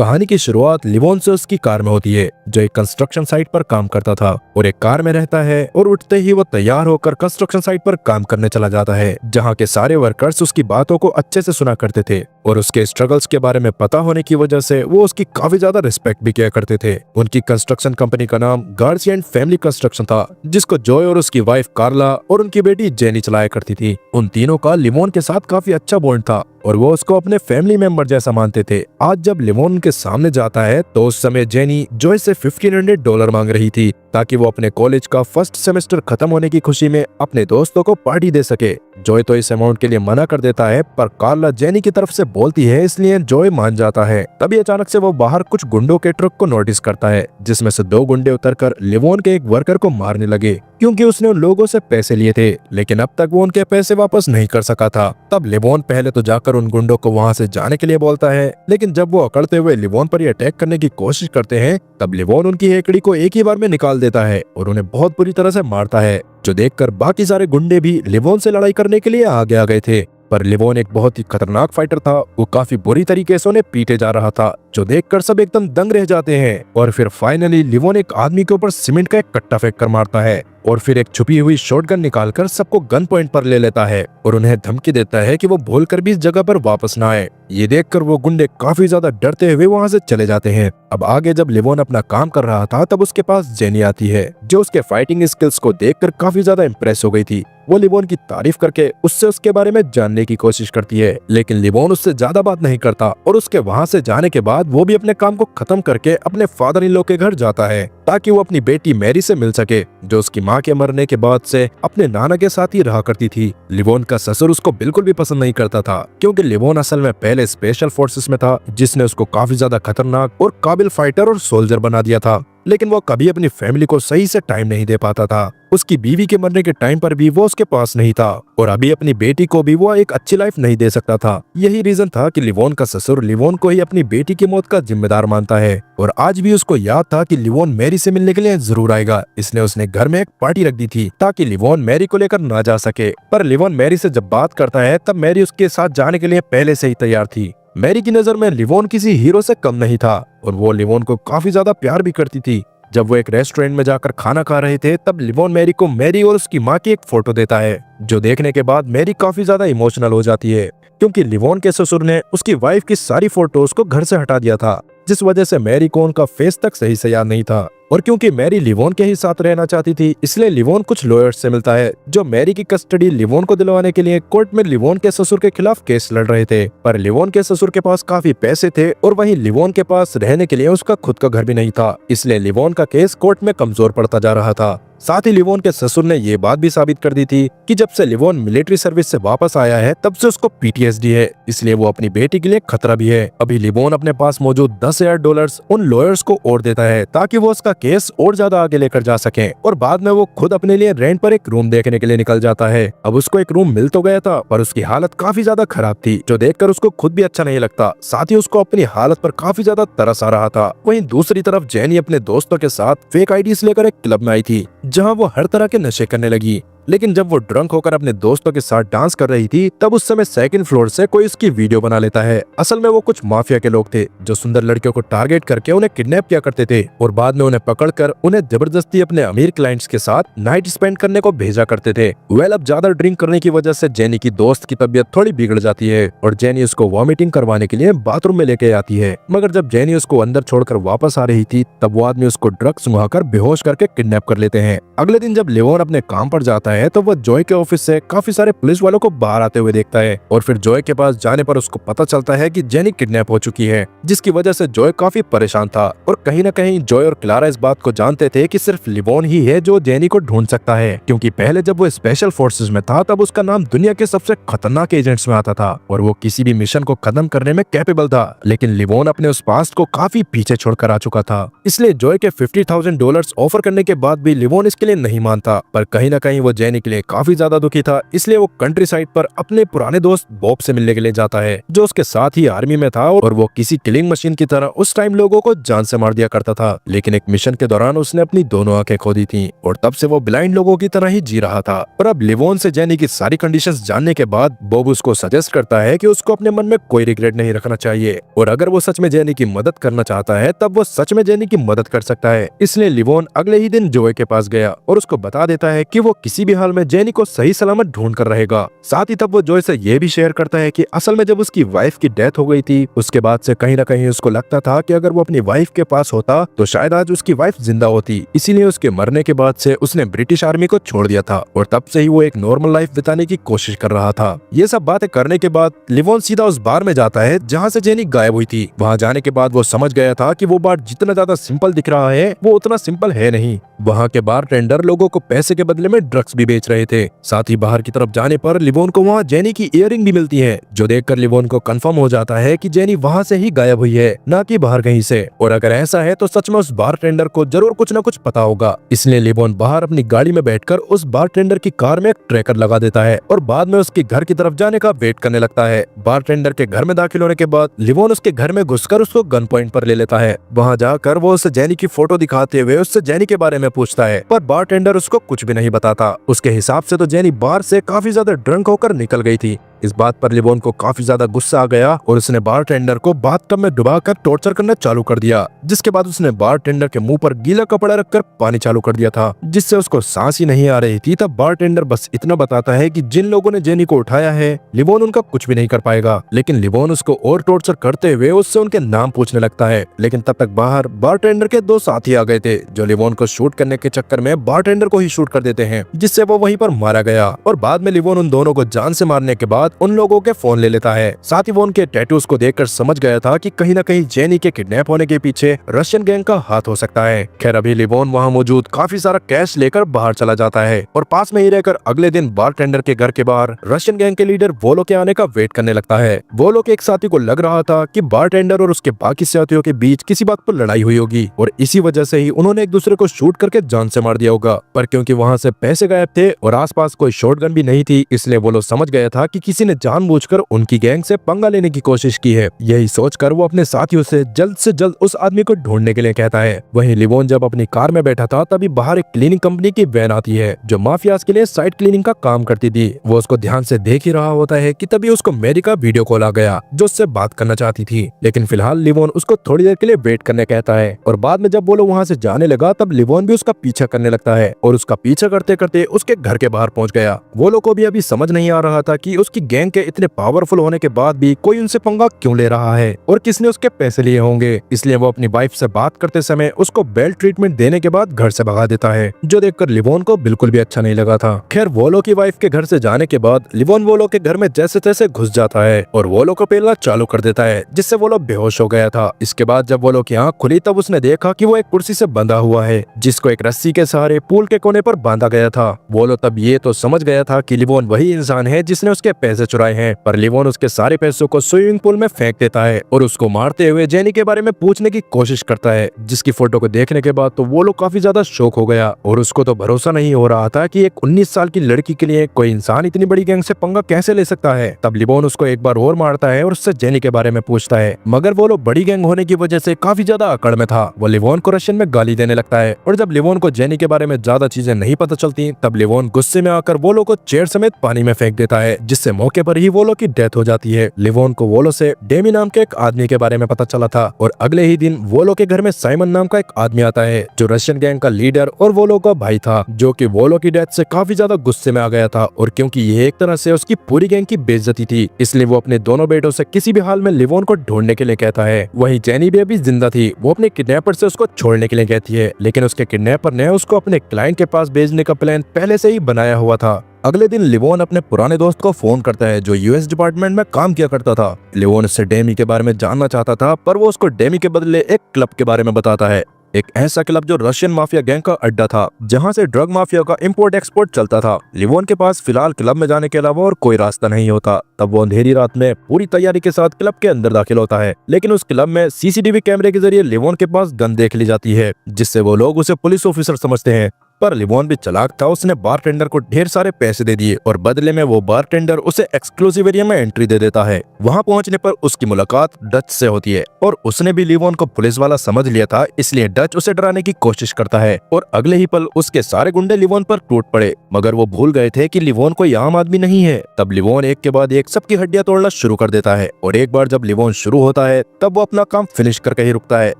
कहानी की शुरुआत लिवोन से उसकी कार में होती है, जो एक कंस्ट्रक्शन साइट पर काम करता था और एक कार में रहता है। और उठते ही वो तैयार होकर कंस्ट्रक्शन साइट पर काम करने चला जाता है, जहाँ के सारे वर्कर्स उसकी बातों को अच्छे से सुना करते थे और उसके स्ट्रगल्स के बारे में पता होने की वजह से वो उसकी काफी ज्यादा रिस्पेक्ट भी किया करते थे। उनकी कंस्ट्रक्शन कंपनी का नाम गार्सिया एंड फैमिली कंस्ट्रक्शन था, जिसको जॉय और उसकी वाइफ कार्ला और उनकी बेटी जेनी चलाया करती थी। उन तीनों का लिवोन के साथ काफी अच्छा बॉन्ड था और वो उसको अपने फैमिली मेंबर जैसा मानते थे। आज जब लिवोन के सामने जाता है तो उस समय जेनी जॉय से $1500 मांग रही थी, ताकि वो अपने कॉलेज का फर्स्ट सेमेस्टर खत्म होने की खुशी में अपने दोस्तों को पार्टी दे सके। जॉय तो इस अमाउंट के लिए मना कर देता है, पर कार्ला जेनी की तरफ से बोलती है, इसलिए जॉय मान जाता है। तभी अचानक से वो बाहर कुछ गुंडों के ट्रक को नोटिस करता है, जिसमें से 2 गुंडे उतरकर लिवोन के एक वर्कर को मारने लगे, क्योंकि उसने उन लोगों से पैसे लिए थे, लेकिन अब तक वो उनके पैसे वापस नहीं कर सका था। तब लिवोन पहले तो जाकर उन गुंडों को वहां से जाने के लिए बोलता है, लेकिन जब वो अकड़ते हुए लिवोन पर अटैक करने की कोशिश करते हैं, तब लिवोन उनकी हेकड़ी को एक ही बार में निकाल देता है और उन्हें बहुत बुरी तरह से मारता है, जो देखकर बाकी सारे गुंडे भी लिवोन से लड़ाई करने के लिए आगे आ गए थे। पर लिवोन एक बहुत ही खतरनाक फाइटर था, वो काफी बुरी तरीके से उन्हें पीटे जा रहा था, जो देखकर सब एकदम दंग रह जाते हैं। और फिर फाइनली लिवोन एक आदमी के ऊपर सीमेंट का एक कट्टा फेंक कर मारता है और फिर एक छुपी हुई शॉटगन निकालकर सबको गन पॉइंट पर ले लेता है और उन्हें धमकी देता है कि वो भूलकर भी इस जगह पर वापस ना आए। ये देखकर वो गुंडे काफी ज्यादा डरते हुए वहां से चले जाते हैं। अब आगे जब लिवोन अपना काम कर रहा था, तब उसके पास जेनी आती है, जो उसके फाइटिंग स्किल्स को देखकर काफी ज्यादा इम्प्रेस हो गई थी। वो लिवोन की तारीफ करके उससे उसके बारे में जानने की कोशिश करती है, लेकिन लिवोन उससे ज्यादा बात नहीं करता और उसके वहां से जाने के बाद वो भी अपने काम को खत्म करके अपने फादर इन लॉ के घर जाता है, ताकि वो अपनी बेटी मैरी से मिल सके, जो उसकी माँ के मरने के बाद से अपने नाना के साथ ही रहा करती थी। लिवोन का ससुर उसको बिल्कुल भी पसंद नहीं करता था, क्योंकि लिवोन असल में पहले स्पेशल फोर्सेस में था, जिसने उसको काफी ज्यादा खतरनाक और काबिल फाइटर और सोल्जर बना दिया था। लेकिन वो कभी अपनी फैमिली को सही से टाइम नहीं दे पाता था। उसकी बीवी के मरने के टाइम पर भी वो उसके पास नहीं था और अभी अपनी बेटी को भी वो एक अच्छी लाइफ नहीं दे सकता था। यही रीजन था कि लिवोन का ससुर लिवोन को ही अपनी बेटी की मौत का जिम्मेदार मानता है और आज भी उसको याद था कि लिवोन मैरी से मिलने के लिए जरूर आएगा, इसलिए उसने घर में एक पार्टी रख दी थी ताकि लिवोन मैरी को लेकर ना जा सके। पर लिवोन मैरी से जब बात करता है, तब मैरी उसके साथ जाने के लिए पहले से ही तैयार थी। मैरी की नजर में लिवोन किसी हीरो से कम नहीं था और वो लिवोन को काफी ज्यादा प्यार भी करती थी। जब वो एक रेस्टोरेंट में जाकर खाना खा रहे थे, तब लिवोन मैरी को मैरी और उसकी माँ की एक फोटो देता है, जो देखने के बाद मैरी काफी ज्यादा इमोशनल हो जाती है, क्योंकि लिवोन के ससुर ने उसकी वाइफ की सारी फोटोज को घर से हटा दिया था, जिस वजह से मैरी को उनका फेस तक सही से याद नहीं था। और क्योंकि मैरी लिवोन के ही साथ रहना चाहती थी, इसलिए लिवोन कुछ लॉयर्स से मिलता है, जो मैरी की कस्टडी लिवोन को दिलवाने के लिए कोर्ट में लिवोन के ससुर के खिलाफ केस लड़ रहे थे। पर लिवोन के ससुर के पास काफी पैसे थे और वहीं लिवोन के पास रहने के लिए उसका खुद का घर भी नहीं था, इसलिए लिवोन का केस कोर्ट में कमजोर पड़ता जा रहा था। साथ ही लिवोन के ससुर ने ये बात भी साबित कर दी थी कि जब से लिवोन मिलिट्री सर्विस से वापस आया है, तब से उसको PTSD है, इसलिए वो अपनी बेटी के लिए खतरा भी है। अभी लिवोन अपने पास मौजूद $10,000 उन लॉयर्स को और देता है, ताकि वो उसका केस और ज्यादा आगे लेकर जा सके और बाद में वो खुद अपने लिए रेंट पर एक रूम देखने के लिए निकल जाता है। अब उसको एक रूम मिल तो गया था, पर उसकी हालत काफी ज्यादा खराब थी, जो देखकर उसको खुद भी अच्छा नहीं लगता। साथ ही उसको अपनी हालत पर काफी ज्यादा तरस आ रहा था। वहीं दूसरी तरफ जेनी अपने दोस्तों के साथ फेक आईडीज लेकर एक क्लब में आई थी, जहां वो हर तरह के नशे करने लगी। लेकिन जब वो ड्रंक होकर अपने दोस्तों के साथ डांस कर रही थी, तब उस समय सेकंड फ्लोर से कोई उसकी वीडियो बना लेता है। असल में वो कुछ माफिया के लोग थे, जो सुंदर लड़कियों को टारगेट करके उन्हें किडनैप किया करते थे और बाद में उन्हें पकड़कर उन्हें जबरदस्ती अपने अमीर क्लाइंट्स के साथ नाइट स्पेंड करने को भेजा करते थे। अब ज्यादा ड्रिंक करने की वजह से जेनी की दोस्त की तबीयत थोड़ी बिगड़ जाती है और जेनी उसको वॉमिटिंग करवाने के लिए बाथरूम में लेके आती है। मगर जब जेनी उसको अंदर छोड़कर वापस आ रही थी, तब वो आदमी उसको ड्रग्स सुंघाकर बेहोश करके किडनैप कर लेते हैं। अगले दिन जब लिवोन अपने काम पर जाता है, तो वो जॉय के ऑफिस से काफी सारे पुलिस वालों को बाहर आते हुए देखता है और फिर जॉय के पास जाने पर उसको पता चलता है कि जेनी किडनैप हो चुकी है, जिसकी वजह से जॉय काफी परेशान था। और कहीं न कहीं जॉय और क्लारा इस बात को जानते थे कि सिर्फ लिवोन ही है जो जेनी को ढूंढ सकता है, क्योंकि पहले जब वो स्पेशल फोर्सेस में था, तब उसका नाम दुनिया के सबसे खतरनाक एजेंट्स में आता था और वो किसी भी मिशन को खत्म करने में कैपेबल था। लेकिन लिवोन अपने उस पास्ट को काफी पीछे छोड़कर आ चुका था, इसलिए जॉय के $50,000 ऑफर करने के बाद भी लिवोन इसके लिए नहीं मानता। पर कहीं न कहीं वो जेनी के लिए काफी ज्यादा दुखी था, इसलिए वो कंट्री साइड पर अपने पुराने दोस्त बॉब से मिलने के लिए जाता है, जो उसके साथ ही आर्मी में था और वो किसी किलिंग मशीन की तरह उस टाइम लोगों को जान से मार दिया करता था। लेकिन एक मिशन के दौरान उसने अपनी दोनों आंखें खो दी थी और तब से वो ब्लाइंड लोगों की तरह ही जी रहा था। पर अब लिवोन से जेनी की सारी कंडीशंस जानने के बाद बॉब उसको सजेस्ट करता है कि उसको अपने मन में कोई रिग्रेट नहीं रखना चाहिए और अगर वो सच में जेनी की मदद करना चाहता है तब वो सच में जेनी की मदद कर सकता है। इसलिए लिवोन अगले ही दिन जोए के पास गया और उसको बता देता है कि वो किसी भी हाल में जेनी को सही सलामत ढूंढ कर रहेगा। साथ ही तब वो जोए से ये भी शेयर करता है कि असल में जब उसकी वाइफ की डेथ हो गई थी उसके बाद से कहीं ना कहीं उसको लगता था कि अगर वो अपनी वाइफ के पास होता तो शायद आज उसकी वाइफ जिंदा होती, इसीलिए उसके मरने के बाद से उसने ब्रिटिश आर्मी को छोड़ दिया था और तब से ही वो एक नॉर्मल लाइफ बिताने की कोशिश कर रहा था। ये सब बातें करने के बाद लिवोन सीधा उस बार में जाता है जहाँ से जेनी गायब हुई थी। वहाँ जाने के बाद वो समझ गया था कि वो बार जितना ज्यादा सिंपल दिख रहा है वो उतना सिंपल है नहीं। वहाँ के बारटेंडर लोगों को पैसे के बदले में ड्रग्स भी बेच रहे थे। साथ ही बाहर की तरफ जाने पर लिवोन को वहाँ जेनी की इयररिंग भी मिलती है, जो देखकर लिवोन को कंफर्म हो जाता है कि जेनी वहाँ से ही गायब हुई है, ना कि बाहर कहीं से। और अगर ऐसा है तो सच में उस बारटेंडर को जरूर कुछ न कुछ पता होगा। इसलिए लिवोन बाहर अपनी गाड़ी में बैठकर उस बारटेंडर की कार में एक ट्रैकर लगा देता है और बाद में उसके घर की तरफ जाने का वेट करने लगता है। बारटेंडर के घर में दाखिल होने के बाद लिवोन उसके घर में घुसकर उसको गन पॉइंट पर ले लेता है। वहाँ जाकर वो उसे जेनी की फोटो दिखाते हुए उससे जेनी के बारे में पूछता है, पर बारटेंडर उसको कुछ भी नहीं बताता। उसके हिसाब से तो जेनी बार से काफी ज्यादा ड्रंक होकर निकल गई थी। इस बात पर लिवोन को काफी ज्यादा गुस्सा आ गया और उसने बारटेंडर को बाथटब में डुबाकर टॉर्चर करना चालू कर दिया, जिसके बाद उसने बारटेंडर के मुंह पर गीला कपड़ा रखकर पानी चालू कर दिया था, जिससे उसको सांस ही नहीं आ रही थी। तब बारटेंडर बस इतना बताता है कि जिन लोगों ने जेनी को उठाया है लिवोन उनका कुछ भी नहीं कर पाएगा। लेकिन लिवोन उसको और टॉर्चर करते हुए उससे उनके नाम पूछने लगता है। लेकिन तब तक बाहर बारटेंडर के दो साथी आ गए थे, जो लिवोन को शूट करने के चक्कर में बारटेंडर को ही शूट कर देते हैं, जिससे वो वहीं पर मारा गया। और बाद में लिवोन उन दोनों को जान से मारने के बाद उन लोगों के फोन ले लेता है। साथ ही वो उनके टैटूज को देखकर समझ गया था कि कहीं न कहीं जेनी के किडनैप होने के पीछे रशियन गैंग का हाथ हो सकता है। खैर अभी लिवोन वहाँ मौजूद काफी सारा कैश लेकर बाहर चला जाता है और पास में ही रहकर अगले दिन बारटेंडर के घर के बाहर रशियन गैंग के लीडर वोलो के आने का वेट करने लगता है। वोलो के एक साथी को लग रहा था कि बारटेंडर और उसके बाकी साथियों के बीच किसी बात पर लड़ाई हुई होगी और इसी वजह से ही उन्होंने एक दूसरे को शूट करके जान से मार दिया होगा। पर क्योंकि वहाँ से पैसे गायब थे और आसपास कोई शॉटगन भी नहीं थी, इसलिए वोलो समझ गया था कि किसी ने जानबूझकर उनकी गैंग से पंगा लेने की कोशिश की है। यही सोचकर वो अपने साथियों से जल्द उस आदमी को ढूंढने के लिए कहता है। वहीं लिवोन जब अपनी कार में बैठा था तभी बाहर एक क्लीनिंग कंपनी की वैन आती है, जो माफियाज के लिए साइट क्लीनिंग का काम करती थी। वो उसको ध्यान से देख ही रहा होता है कि तभी उसको मैरी का वीडियो कॉल आ गया, जो उससे बात करना चाहती थी। लेकिन फिलहाल लिवोन उसको थोड़ी देर के लिए वेट करने कहता है और बाद में जब वो लोग वहाँ से जाने लगा तब लिवोन भी उसका पीछा करने लगता है और उसका पीछा करते करते उसके घर के बाहर पहुंच गया। वो लोग को भी अभी समझ नहीं आ रहा था कि उसकी गैंग के इतने पावरफुल होने के बाद भी कोई उनसे पंगा क्यों ले रहा है और किसने उसके पैसे लिए होंगे। इसलिए वो अपनी वाइफ से बात करते समय उसको बेल्ट ट्रीटमेंट देने के बाद घर से भगा देता है, जो देखकर लिवोन को बिल्कुल भी अच्छा नहीं लगा था। खैर वोलो की वाइफ के घर से जाने के बाद लिवोन वोलो के घर में जैसे तैसे घुस जाता है और वोलो को पेलना चालू कर देता है, जिससे वोलो बेहोश हो गया था। इसके बाद जब वोलो की आंख खुली तब उसने देखा कि वो एक कुर्सी से बंधा हुआ है, जिसको एक रस्सी के सहारे पूल के कोने पर बांधा गया था। वोलो तब ये तो समझ गया था कि लिवोन वही इंसान है जिसने उसके पैसे चुराए हैं, पर लिवोन उसके सारे पैसों को स्विमिंग पूल में फेंक देता है और उसको मारते हुए जेनी के बारे में पूछने की कोशिश करता है, जिसकी फोटो को देखने के बाद तो वो लोग काफी ज्यादा शॉक हो गया और उसको तो भरोसा नहीं हो रहा था कि एक 19 साल की लड़की के लिए कोई इंसान इतनी बड़ी गैंग से पंगा कैसे ले सकता है। तब लिवोन उसको एक बार और मारता है और उससे जेनी के बारे में पूछता है, मगर वो लोग बड़ी गैंग होने की वजह से काफी ज्यादा अकड़ में था। वो लिवोन को रशियन में गाली देने लगता है और जब लिवोन को जेनी के बारे में ज्यादा चीजें नहीं पता चलती तब लिवोन गुस्से में आकर वोलो को चेयर समेत पानी में फेंक देता है, जिससे मौके पर ही वोलो की डेथ हो जाती है। लिवोन को वोलो से डेमी नाम के एक आदमी के बारे में पता चला था और अगले ही दिन वोलो के घर में साइमन नाम का एक आदमी आता है, जो रशियन गैंग का लीडर और वोलो का भाई था, जो कि वोलो की डेथ से काफी ज्यादा गुस्से में आ गया था और क्योंकि ये एक तरह से उसकी पूरी गैंग की बेइज्जती थी, इसलिए वो अपने दोनों बेटों से किसी भी हाल में लिवोन को ढूंढने के लिए कहता है। वहीं जेनी भी अभी जिंदा थी। वो अपने किडनैपर से उसको छोड़ने के लिए कहती है, लेकिन उसके किडनैपर ने उसको अपने क्लाइंट के पास भेजने का प्लान पहले से ही बनाया हुआ था। अगले दिन लिवोन अपने पुराने दोस्त को फोन करता है, जो यूएस डिपार्टमेंट में काम किया करता था। लिवोन उससे डेमी के बारे में जानना चाहता था, पर वो उसको डेमी के बदले एक क्लब के बारे में बताता है, एक ऐसा क्लब जो रशियन माफिया गैंग का अड्डा था, जहां से ड्रग माफिया का इंपोर्ट एक्सपोर्ट चलता था। लिवोन के पास फिलहाल क्लब में जाने के अलावा और कोई रास्ता नहीं होता। तब वो अंधेरी रात में पूरी तैयारी के साथ क्लब के अंदर दाखिल होता है, लेकिन उस क्लब में सीसीटीवी कैमरे के जरिए लिवोन के पास गन देख ली जाती है, जिससे वो लोग उसे पुलिस ऑफिसर समझते हैं। पर लिवोन भी चालाक था, उसने बारटेंडर को ढेर सारे पैसे दे दिए और बदले में वो बारटेंडर उसे एक्सक्लूसिव एरिया में एंट्री दे देता है। वहाँ पहुँचने पर उसकी मुलाकात डच से होती है और उसने भी लिवोन को पुलिस वाला समझ लिया था, इसलिए डच उसे डराने की कोशिश करता है और अगले ही पल उसके सारे गुंडे लिवोन पर टूट पड़े, मगर वो भूल गए थे कि लिवोन कोई आम आदमी नहीं है। तब लिवोन एक के बाद एक सबकी हड्डियां तोड़ना शुरू कर देता है और एक बार जब लिवोन शुरू होता है तब वो अपना काम फिनिश करके ही रुकता है,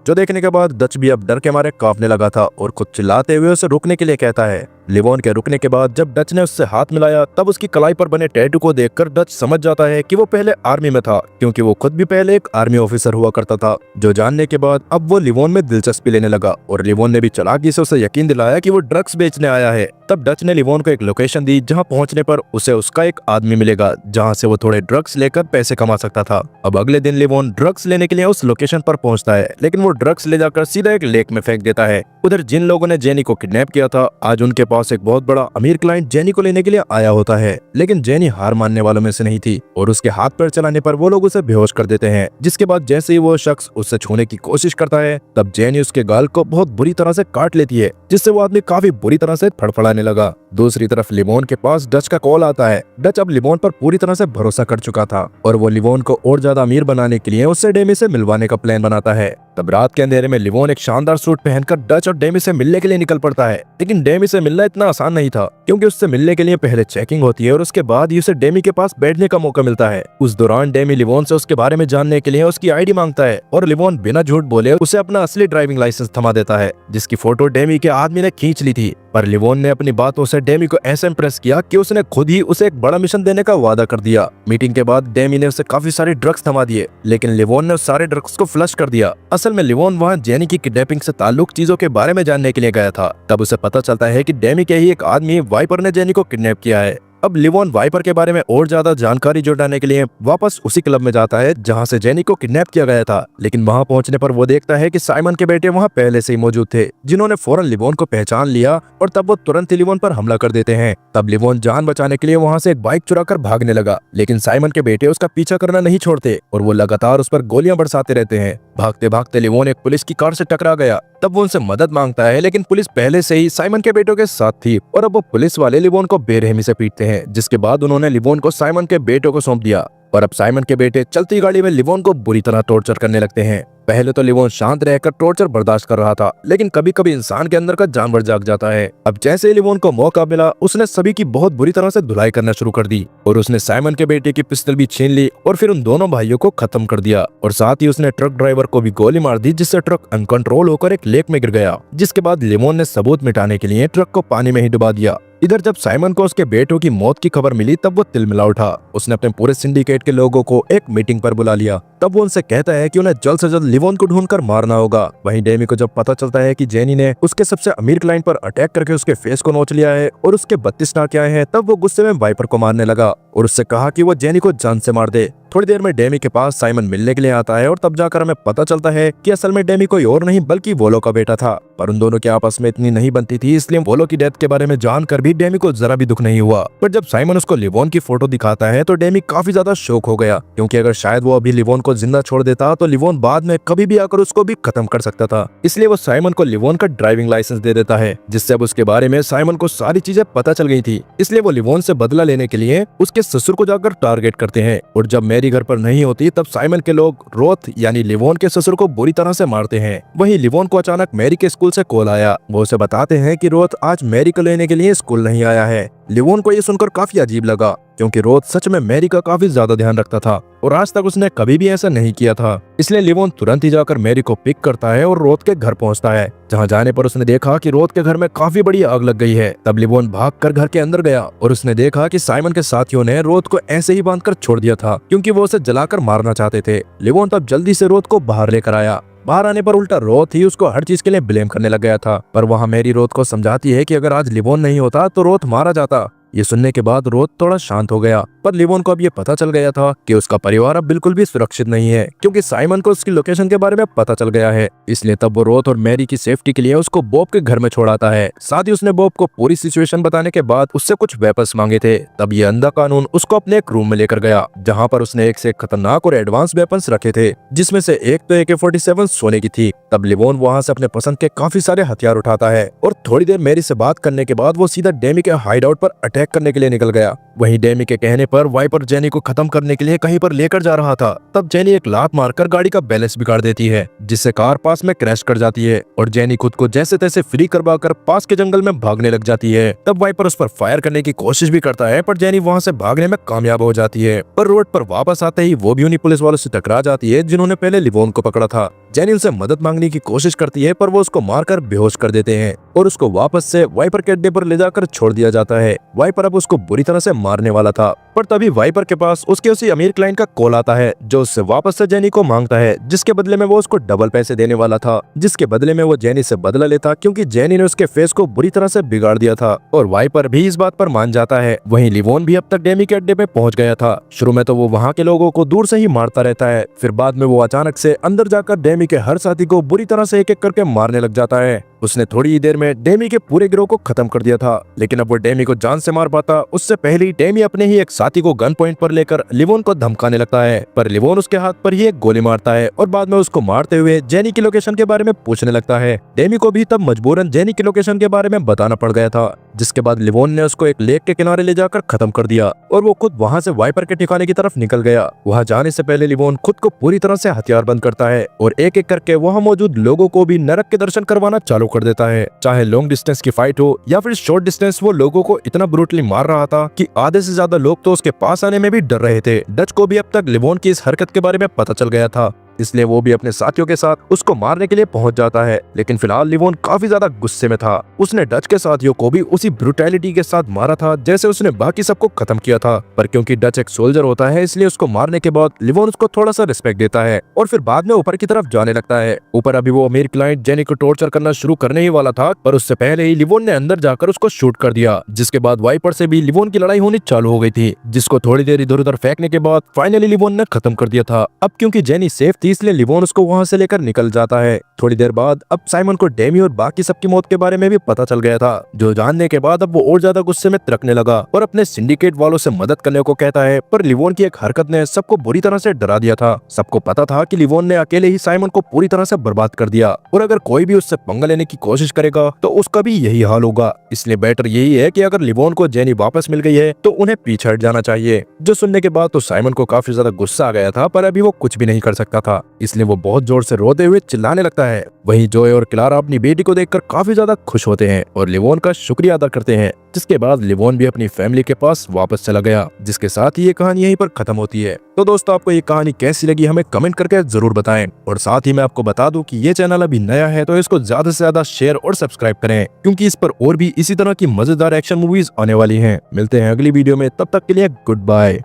जो देखने के बाद डच भी अब डर के मारे कांपने लगा था और खुद चिल्लाते हुए उसे रुकने के लिए कहता है। लिवोन के रुकने के बाद जब डच ने उससे हाथ मिलाया तब उसकी कलाई पर बने टैटू को देखकर डच समझ जाता है कि वो पहले आर्मी में था, क्योंकि वो खुद भी पहले एक आर्मी ऑफिसर हुआ करता था। जो जानने के बाद अब वो लिवोन में दिलचस्पी लेने लगा और लिवोन ने भी चालाकी से उसे यकीन दिलाया कि वो ड्रग्स बेचने आया है। तब डच ने लिवोन को एक लोकेशन दी जहां पहुंचने पर उसे उसका एक आदमी मिलेगा, जहां से वो थोड़े ड्रग्स लेकर पैसे कमा सकता था। अब अगले दिन लिवोन ड्रग्स लेने के लिए उस लोकेशन पर पहुंचता है, लेकिन वो ड्रग्स ले जाकर सीधा एक लेक में फेंक देता है। उधर जिन लोगों ने जेनी को किडनैप किया था, आज उनके पास एक बहुत बड़ा अमीर क्लाइंट जेनी को लेने के लिए आया होता है, लेकिन जेनी हार मानने वालों में से नहीं थी और उसके हाथ पैर चलाने पर वो लोग उसे बेहोश कर देते हैं। जिसके बाद जैसे ही वो शख्स उससे छूने की कोशिश करता है तब जेनी उसके गाल को बहुत बुरी तरह से काट लेती है, जिससे वो आदमी काफी बुरी तरह से फड़फड़ाने लगा। दूसरी तरफ लिवोन के पास डच का कॉल आता है। डच अब लिवोन पर पूरी तरह से भरोसा कर चुका था और वो लिवोन को और ज्यादा अमीर बनाने के लिए उससे डेमी से मिलवाने का प्लान बनाता है। तब रात के अंधेरे में लिवोन एक शानदार सूट पहनकर डच और डेमी से मिलने के लिए निकल पड़ता है, लेकिन डेमी से मिलना इतना आसान नहीं था, क्योंकि उससे मिलने के लिए पहले चेकिंग होती है और उसके बाद ही उसे डेमी के पास बैठने का मौका मिलता है। उस दौरान डेमी लिवोन से उसके बारे में जानने के लिए उसकी आईडी मांगता है और लिवोन बिना झूठ बोले उसे अपना असली ड्राइविंग लाइसेंस थमा देता है, जिसकी फोटो डेमी के आदमी ने खींच ली थी। पर लिवोन ने अपनी बातों से डेमी को ऐसे इम्प्रेस किया कि उसने खुद ही उसे एक बड़ा मिशन देने का वादा कर दिया। मीटिंग के बाद डेमी ने उसे काफी सारे ड्रग्स थमा दिए, लेकिन लिवोन ने उस सारे ड्रग्स को फ्लश कर दिया। असल में लिवोन वहाँ जेनी की किडनैपिंग से ताल्लुक चीजों के बारे में जानने के लिए गया था। तब उसे पता चलता है कि डेमी के ही एक आदमी वाइपर ने जेनी को किडनैप किया है। अब लिवोन वाइपर के बारे में और ज्यादा जानकारी जुटाने के लिए वापस उसी क्लब में जाता है जहां से जेनी को किडनैप किया गया था, लेकिन वहां पहुंचने पर वो देखता है कि साइमन के बेटे वहां पहले से ही मौजूद थे, जिन्होंने फौरन लिवोन को पहचान लिया और तब वो तुरंत ही लिवोन पर हमला कर देते हैं। तब लिवोन जान बचाने के लिए वहां से एक बाइक चुराकर भागने लगा, लेकिन साइमन के बेटे उसका पीछा करना नहीं छोड़ते और वो लगातार उस पर गोलियां बरसाते रहते हैं। भागते भागते लिवोन एक पुलिस की कार से टकरा गया। तब वो उनसे मदद मांगता है, लेकिन पुलिस पहले से ही साइमन के बेटों के साथ थी और अब वो पुलिस वाले लिवोन को बेरहमी से पीटते हैं, जिसके बाद उन्होंने लिवोन को साइमन के बेटों को सौंप दिया। और अब साइमन के बेटे चलती गाड़ी में लिवोन को बुरी तरह टॉर्चर करने लगते हैं। पहले तो लिवोन शांत रहकर टॉर्चर बर्दाश्त कर रहा था, लेकिन कभी कभी इंसान के अंदर का जानवर जाग जाता है। अब जैसे ही लिवोन को मौका मिला उसने सभी की बहुत बुरी तरह से धुलाई करना शुरू कर दी और उसने साइमन के बेटे की पिस्टल भी छीन ली और फिर उन दोनों भाइयों को खत्म कर दिया और साथ ही उसने ट्रक ड्राइवर को भी गोली मार दी, जिससे ट्रक अनकंट्रोल होकर एक लेक में गिर गया। जिसके बाद लिवोन ने सबूत मिटाने के लिए ट्रक को पानी में ही डुबा दिया। इधर जब साइमन को उसके बेटों की मौत की खबर मिली तब वो तिलमिला उठा। उसने अपने पूरे सिंडिकेट के लोगों को एक मीटिंग पर बुला लिया। तब वो उनसे कहता है कि उन्हें जल्द से जल्द लिवोन को ढूंढकर मारना होगा। वहीं डेमी को जब पता चलता है कि जेनी ने उसके सबसे अमीर क्लाइंट पर अटैक करके उसके फेस को नोच लिया है और उसके 32 नाके आए हैं, तब वो गुस्से में वाइपर को मारने लगा और उससे कहा कि वो जेनी को जान से मार दे। थोड़ी देर में डेमी के पास साइमन मिलने के लिए आता है और तब जाकर हमें पता चलता है कि असल में डेमी कोई और नहीं बल्कि वोलो का बेटा था। पर उन दोनों के आपस में इतनी नहीं बनती थी, इसलिए वोलो की डेथ के बारे में जानकर भी डेमी को जरा भी दुख नहीं हुआ। पर जब साइमन उसको लिवोन की फोटो दिखाता है तो डेमी काफी ज्यादा शौक हो गया, क्योंकि अगर शायद वो अभी लिवोन को जिंदा छोड़ देता तो लिवोन बाद में कभी भी आकर उसको भी खत्म कर सकता था। इसलिए वो साइमन को लिवोन का ड्राइविंग लाइसेंस दे देता है, जिससे अब उसके बारे में साइमन को सारी चीजें पता चल गई थी। इसलिए वो लिवोन से बदला लेने के लिए उसके ससुर को जाकर टारगेट करते हैं और जब मैरी घर पर नहीं होती तब साइमन के लोग रोथ यानी लिवोन के ससुर को बुरी तरह से मारते हैं। वहीं लिवोन को अचानक मैरी के स्कूल से कॉल आया। वो उसे बताते हैं कि रोथ आज मैरी को लेने के लिए स्कूल नहीं आया है। लिवोन को ये सुनकर काफी अजीब लगा, क्योंकि रोथ सच में मैरी का काफी ज्यादा ध्यान रखता था और आज तक उसने कभी भी ऐसा नहीं किया था। इसलिए लिवोन तुरंत ही जाकर मैरी को पिक करता है और रोथ के घर पहुंचता है, जहां जाने पर उसने देखा कि रोथ के घर में काफी बड़ी आग लग गई है। तब लिवोन भागकर घर के अंदर गया और उसने देखा कि साइमन के साथियों ने रोथ को ऐसे ही बांधकर छोड़ दिया था, क्योंकि वो उसे जलाकर मारना चाहते थे। लिवोन तब जल्दी से रोथ को बाहर लेकर आया। बाहर आने पर उल्टा रोथ ही उसको हर चीज के लिए ब्लेम करने लग गया था। पर वहाँ मैरी रोथ को समझाती है कि अगर आज लिवोन नहीं होता तो रोथ मारा जाता ये सुनने के बाद रोथ थोड़ा शांत हो गया, पर लिवोन को अब ये पता चल गया था कि उसका परिवार अब बिल्कुल भी सुरक्षित नहीं है, क्योंकि साइमन को उसकी लोकेशन के बारे में पता चल गया है। इसलिए तब वो रोथ और मैरी की सेफ्टी के लिए उसको बॉब के घर में छोड़ाता है। साथ ही उसने बॉब को पूरी सिचुएशन बताने के बाद उससे कुछ वेपन्स मांगे थे। तब ये अंधा कानून उसको अपने एक रूम में लेकर गया, जहाँ पर उसने एक से एक खतरनाक और एडवांस वेपन्स रखे थे, जिसमें से एक तो AK-47 सोने की थी। तब लिवोन वहाँ से अपने पसंद के काफी सारे हथियार उठाता है और थोड़ी देर मैरी से बात करने के बाद वो सीधा डेमी के हाइड आउट पर अटैक करने के लिए निकल गया। वहीं डेमी के कहने पर वाइपर जेनी को खत्म करने के लिए कहीं पर लेकर जा रहा था। तब जेनी एक लात मारकर गाड़ी का बैलेंस बिगाड़ देती है, जिससे कार पास में क्रैश कर जाती है और जेनी खुद को जैसे तैसे फ्री करवाकर पास के जंगल में भागने लग जाती है। तब वाइपर उस पर फायर करने की कोशिश भी करता है, पर जेनी वहाँ से भागने में कामयाब हो जाती है। पर रोड पर वापस आते ही वो भी उन्हीं पुलिस वालों से टकरा जाती है जिन्होंने पहले लिवोन को पकड़ा था। जेनी उनसे मदद मांगने की कोशिश करती है, पर वो उसको मारकर बेहोश कर देते हैं और उसको वापस से वाइपर के अड्डे पर ले जाकर छोड़ दिया जाता है। वाइपर अब उसको बुरी तरह से मारने वाला था, पर तभी वाइपर के पास उसके उसी अमीर क्लाइंट का कॉल आता है, जो उससे वापस से जेनी को मांगता है, जिसके बदले में वो उसको डबल पैसे देने वाला था, जिसके बदले में वो जेनी से बदला लेता, क्योंकि जेनी ने उसके फेस को बुरी तरह से बिगाड़ दिया था। और वाइपर भी इस बात पर मान जाता है। वहीं लिवोन भी अब तक डेमी के अड्डे पे पहुंच गया था। शुरू में तो वो वहाँ के लोगों को दूर से ही मारता रहता है, फिर बाद में वो अचानक से अंदर जाकर डेमी के हर साथी को बुरी तरह से एक एक करके मारने लग जाता है। उसने थोड़ी ही देर में डेमी के पूरे गिरोह को खत्म कर दिया था, लेकिन अब वो डेमी को जान से मार पाता उससे पहले ही डेमी अपने ही एक साथी को गन पॉइंट पर लेकर लिवोन को धमकाने लगता है। पर लिवोन उसके हाथ पर ही एक गोली मारता है और बाद में उसको मारते हुए जेनी की लोकेशन के बारे में पूछने लगता है। डेमी को भी तब मजबूरन जेनी की लोकेशन के बारे में बताना पड़ गया था, जिसके बाद लिवोन ने उसको एक लेक के किनारे ले जाकर खत्म कर दिया और वो खुद वहाँ से वाइपर के ठिकाने की तरफ निकल गया। वहाँ जाने से पहले लिवोन खुद को पूरी तरह से हथियारबंद करता है और एक एक करके वहाँ मौजूद लोगों को भी नरक के दर्शन करवाना चालू कर देता है। चाहे लॉन्ग डिस्टेंस की फाइट हो या फिर शॉर्ट डिस्टेंस, वो लोगों को इतना ब्रूटली मार रहा था कि आधे से ज्यादा लोग तो उसके पास आने में भी डर रहे थे। डच को भी अब तक लिवोन की इस हरकत के बारे में पता चल गया था, इसलिए वो भी अपने साथियों के साथ उसको मारने के लिए पहुंच जाता है। लेकिन फिलहाल लिवोन काफी ज्यादा गुस्से में था। उसने डच के साथियों को भी उसी ब्रूटैलिटी के साथ मारा था जैसे उसने बाकी सबको खत्म किया था, पर क्योंकि डच एक सोल्जर होता है, इसलिए उसको मारने के बाद लिवोन उसको थोड़ा सा रिस्पेक्ट देता है और फिर बाद में ऊपर की तरफ जाने लगता है। ऊपर अभी वो अमीर क्लाइंट जेनी को टॉर्चर करना शुरू करने ही वाला था, पर उससे पहले ही लिवोन ने अंदर जाकर उसको शूट कर दिया, जिसके बाद वाइपर से भी लिवोन की लड़ाई होनी चालू हो गई थी, जिसको थोड़ी देर इधर उधर फेंकने के बाद फाइनली लिवोन ने खत्म कर दिया था। अब क्योंकि जेनी सेफ थी, इसलिए लिवोन उसको वहां से लेकर निकल जाता है। थोड़ी देर बाद अब साइमन को डेमी और बाकी सबकी मौत के बारे में भी पता चल गया था, जो जानने के बाद अब वो और ज्यादा गुस्से में तिरकने लगा और अपने सिंडिकेट वालों से मदद करने को कहता है। पर लिवोन की एक हरकत ने सबको बुरी तरह से डरा दिया था। सबको पता था कि लिवोन ने अकेले ही साइमन को पूरी तरह से बर्बाद कर दिया और अगर कोई भी उससे पंगा लेने की कोशिश करेगा तो उसका भी यही हाल होगा। इसलिए बेटर यही है कि अगर लिवोन को जेनी वापस मिल गई है तो उन्हें पीछे हट जाना चाहिए। जो सुनने के बाद तो साइमन को काफी ज्यादा गुस्सा आ गया था, पर अभी वो कुछ भी नहीं कर सकता था, इसलिए वो बहुत जोर से रोते हुए चिल्लाने लगता है। वहीं जोय और क्लारा अपनी बेटी को देखकर काफी ज्यादा खुश होते हैं और लिवोन का शुक्रिया अदा करते हैं, जिसके बाद लिवोन भी अपनी फैमिली के पास वापस चला गया, जिसके साथ ही ये कहानी यहीं पर खत्म होती है। तो दोस्तों, आपको ये कहानी कैसी लगी हमें कमेंट करके जरूर बताएं और साथ ही मैं आपको बता दूं कि ये चैनल अभी नया है तो इसको ज्यादा से ज्यादा शेयर और सब्सक्राइब करें, क्योंकि इस पर और भी इसी तरह की मजेदार एक्शन मूवीज आने वाली हैं। मिलते हैं अगली वीडियो में, तब तक के लिए गुड बाय।